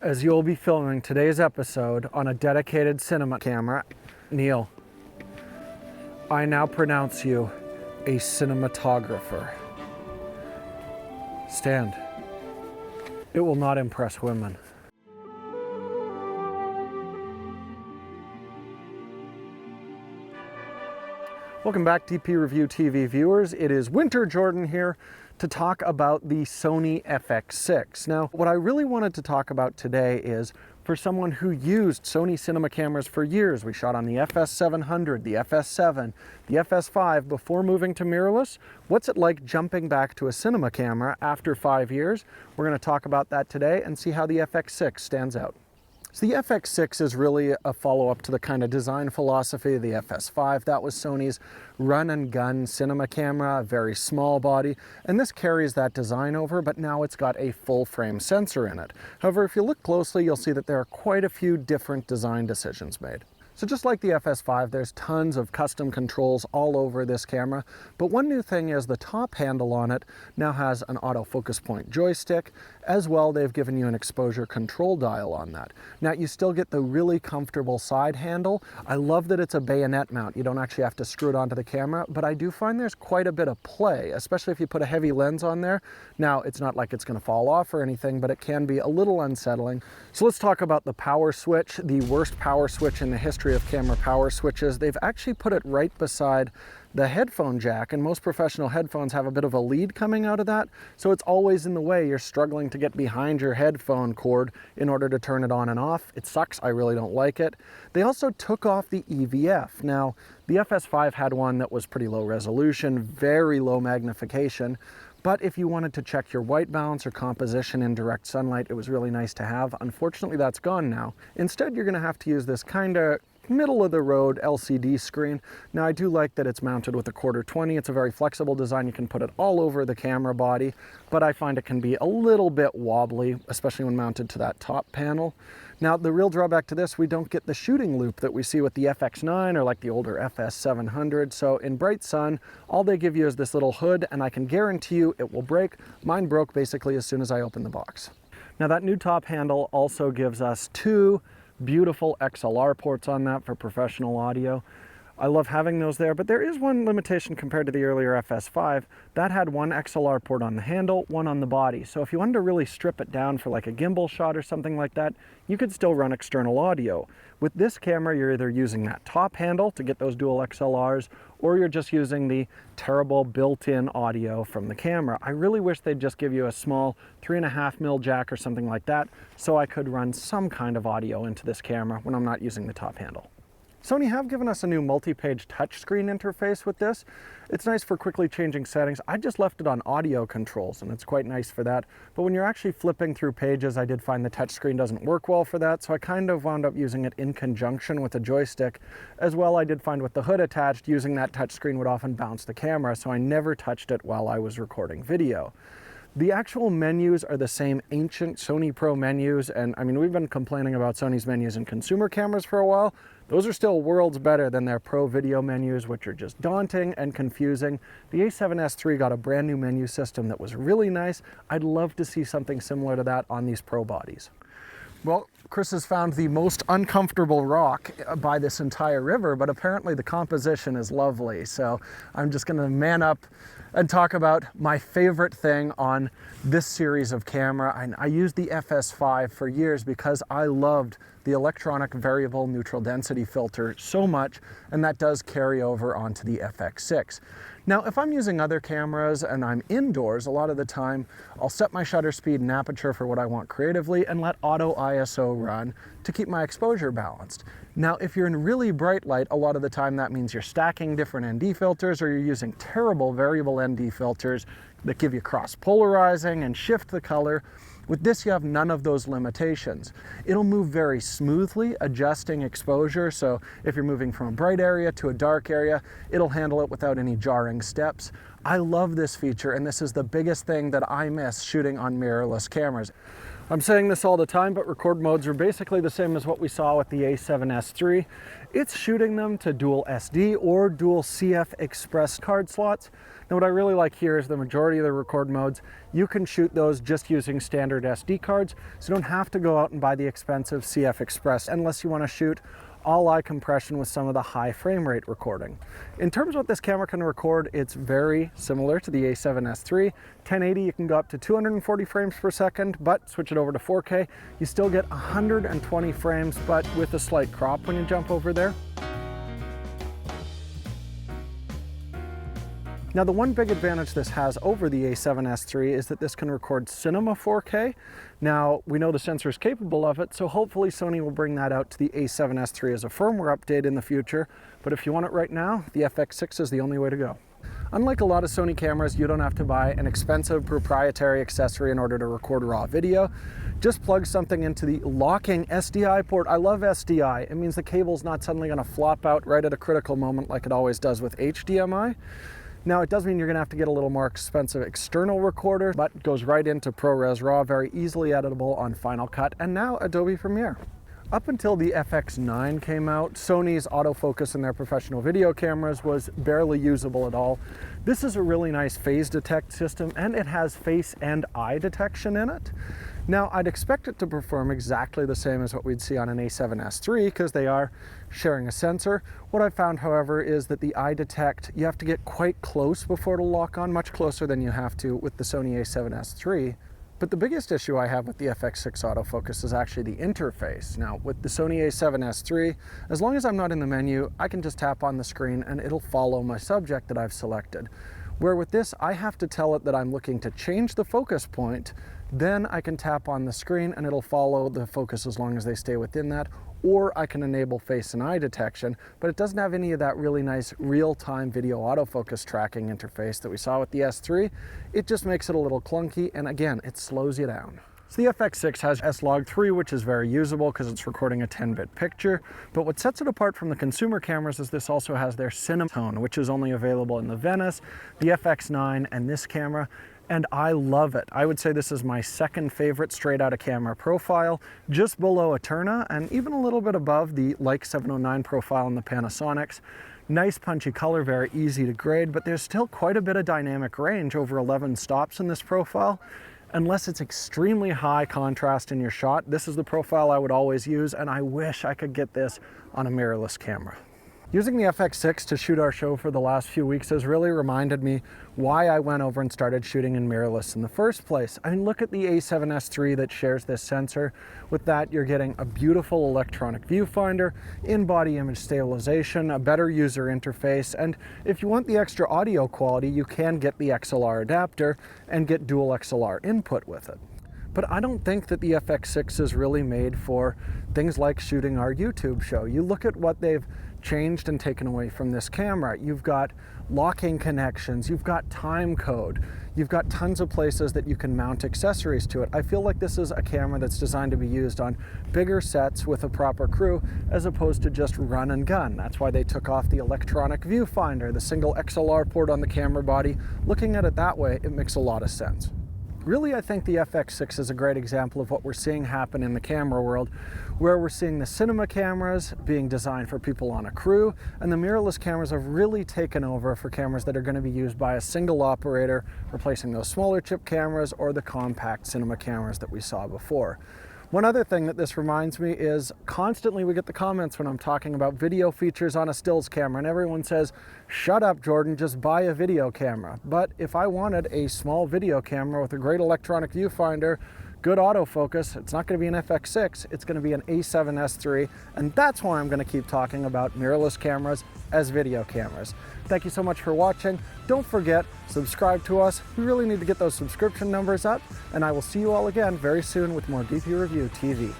as you'll be filming today's episode on a dedicated cinema camera. Neil, I now pronounce you a cinematographer. Stand. It will not impress women. Welcome back, DP Review TV viewers. It is Winter Jordan here to talk about the Sony FX6. Now, what I really wanted to talk about today is for someone who used Sony cinema cameras for years. We shot on the FS700, the FS7, the FS5 before moving to mirrorless. What's it like jumping back to a cinema camera after 5 years? We're going to talk about that today and see how the FX6 stands out. So the FX6 is really a follow-up to the kind of design philosophy of the FS5. That was Sony's run-and-gun cinema camera, a very small body, and this carries that design over, but now it's got a full-frame sensor in it. However, if you look closely, you'll see that there are quite a few different design decisions made. So just like the FS5, there's tons of custom controls all over this camera, but one new thing is the top handle on it now has an autofocus point joystick. As well, they've given you an exposure control dial on that. Now, you still get the really comfortable side handle. I love that it's a bayonet mount. You don't actually have to screw it onto the camera, but I do find there's quite a bit of play, especially if you put a heavy lens on there. Now, it's not like it's going to fall off or anything, but it can be a little unsettling. So let's talk about the power switch, the worst power switch in the history of camera power switches. They've actually put it right beside the headphone jack, and most professional headphones have a bit of a lead coming out of that, so it's always in the way. You're struggling to get behind your headphone cord in order to turn it on and off. It sucks. I really don't like it. They also took off the EVF. Now, the FS5 had one that was pretty low resolution, very low magnification, but if you wanted to check your white balance or composition in direct sunlight, it was really nice to have. Unfortunately, that's gone now. Instead, you're going to have to use this kind of middle-of-the-road LCD screen. Now, I do like that it's mounted with a 1/4-20. It's a very flexible design. You can put it all over the camera body, but I find it can be a little bit wobbly, especially when mounted to that top panel. Now, the real drawback to this, we don't get the shooting loop that we see with the FX9 or like the older FS700. So in bright sun, all they give you is this little hood, and I can guarantee you it will break. Mine broke basically as soon as I opened the box. Now, that new top handle also gives us two beautiful XLR ports on that for professional audio. I love having those there, but there is one limitation compared to the earlier FS5. That had one XLR port on the handle, one on the body. So if you wanted to really strip it down for like a gimbal shot or something like that, you could still run external audio. With this camera, you're either using that top handle to get those dual XLRs, or you're just using the terrible built-in audio from the camera. I really wish they'd just give you a small 3.5mm jack or something like that, so I could run some kind of audio into this camera when I'm not using the top handle. Sony have given us a new multi-page touchscreen interface with this. It's nice for quickly changing settings. I just left it on audio controls, and it's quite nice for that. But when you're actually flipping through pages, I did find the touchscreen doesn't work well for that, so I kind of wound up using it in conjunction with a joystick. As well, I did find with the hood attached, using that touchscreen would often bounce the camera, so I never touched it while I was recording video. The actual menus are the same ancient Sony Pro menus, and I mean, we've been complaining about Sony's menus in consumer cameras for a while. Those are still worlds better than their Pro video menus, which are just daunting and confusing. The a7S III got a brand new menu system that was really nice. I'd love to see something similar to that on these Pro bodies. Well, Chris has found the most uncomfortable rock by this entire river, but apparently the composition is lovely. So I'm just gonna man up and talk about my favorite thing on this series of camera. I used the FS5 for years because I loved the electronic variable neutral density filter so much, and that does carry over onto the FX6. Now, if I'm using other cameras and I'm indoors, a lot of the time I'll set my shutter speed and aperture for what I want creatively and let auto ISO run to keep my exposure balanced. Now, if you're in really bright light, a lot of the time that means you're stacking different ND filters, or you're using terrible variable ND filters that give you cross-polarizing and shift the color. With this, you have none of those limitations. It'll move very smoothly, adjusting exposure. So if you're moving from a bright area to a dark area, it'll handle it without any jarring steps. I love this feature, and this is the biggest thing that I miss shooting on mirrorless cameras. I'm saying this all the time, but record modes are basically the same as what we saw with the a7S III. It's shooting them to dual SD or dual CF Express card slots. Now what I really like here is the majority of the record modes, you can shoot those just using standard SD cards, so you don't have to go out and buy the expensive CF Express unless you want to shoot all-eye compression with some of the high frame rate recording. In terms of what this camera can record, it's very similar to the a7S III. 1080, you can go up to 240 frames per second, but switch it over to 4K, you still get 120 frames, but with a slight crop when you jump over there. Now the one big advantage this has over the a7S III is that this can record cinema 4K. Now we know the sensor is capable of it, so hopefully Sony will bring that out to the a7S III as a firmware update in the future, but if you want it right now, the FX6 is the only way to go. Unlike a lot of Sony cameras, you don't have to buy an expensive proprietary accessory in order to record raw video. Just plug something into the locking SDI port. I love SDI. It means the cable's not suddenly going to flop out right at a critical moment like it always does with HDMI. Now it does mean you're going to have to get a little more expensive external recorder, but it goes right into ProRes RAW, very easily editable on Final Cut, and now Adobe Premiere. Up until the FX9 came out, Sony's autofocus in their professional video cameras was barely usable at all. This is a really nice phase detect system, and it has face and eye detection in it. Now, I'd expect it to perform exactly the same as what we'd see on an a7S III because they are sharing a sensor. What I've found, however, is that the eye detect, you have to get quite close before it'll lock on, much closer than you have to with the Sony a7S III. But the biggest issue I have with the FX6 autofocus is actually the interface. Now, with the Sony a7S III, as long as I'm not in the menu, I can just tap on the screen and it'll follow my subject that I've selected. Where with this, I have to tell it that I'm looking to change the focus point, then I can tap on the screen and it'll follow the focus as long as they stay within that, or I can enable face and eye detection, but it doesn't have any of that really nice real-time video autofocus tracking interface that we saw with the S3. It just makes it a little clunky, and again, it slows you down. So the FX6 has S-Log3, which is very usable because it's recording a 10-bit picture, but what sets it apart from the consumer cameras is this also has their Cinematone, which is only available in the Venice, the FX9, and this camera. And I love it. I would say this is my second favorite straight out of camera profile, just below a Turna and even a little bit above the Leica 709 profile in the Panasonics. Nice punchy color, very easy to grade, but there's still quite a bit of dynamic range, over 11 stops in this profile. Unless it's extremely high contrast in your shot, this is the profile I would always use, and I wish I could get this on a mirrorless camera. Using the FX6 to shoot our show for the last few weeks has really reminded me why I went over and started shooting in mirrorless in the first place. I mean, look at the a7S III that shares this sensor. With that, you're getting a beautiful electronic viewfinder, in-body image stabilization, a better user interface, and if you want the extra audio quality, you can get the XLR adapter and get dual XLR input with it. But I don't think that the FX6 is really made for things like shooting our YouTube show. You look at what they've changed and taken away from this camera. You've got locking connections, you've got time code, you've got tons of places that you can mount accessories to it. I feel like this is a camera that's designed to be used on bigger sets with a proper crew as opposed to just run and gun. That's why they took off the electronic viewfinder, the single XLR port on the camera body. Looking at it that way, it makes a lot of sense. Really, I think the FX6 is a great example of what we're seeing happen in the camera world, where we're seeing the cinema cameras being designed for people on a crew, and the mirrorless cameras have really taken over for cameras that are going to be used by a single operator, replacing those smaller chip cameras or the compact cinema cameras that we saw before. One other thing that this reminds me is constantly we get the comments when I'm talking about video features on a stills camera, and everyone says, shut up, Jordan, just buy a video camera. But if I wanted a small video camera with a great electronic viewfinder, good autofocus, it's not going to be an FX6, it's going to be an a7S III, and that's why I'm going to keep talking about mirrorless cameras as video cameras. Thank you so much for watching. Don't forget, subscribe to us. We really need to get those subscription numbers up, and I will see you all again very soon with more DP Review TV.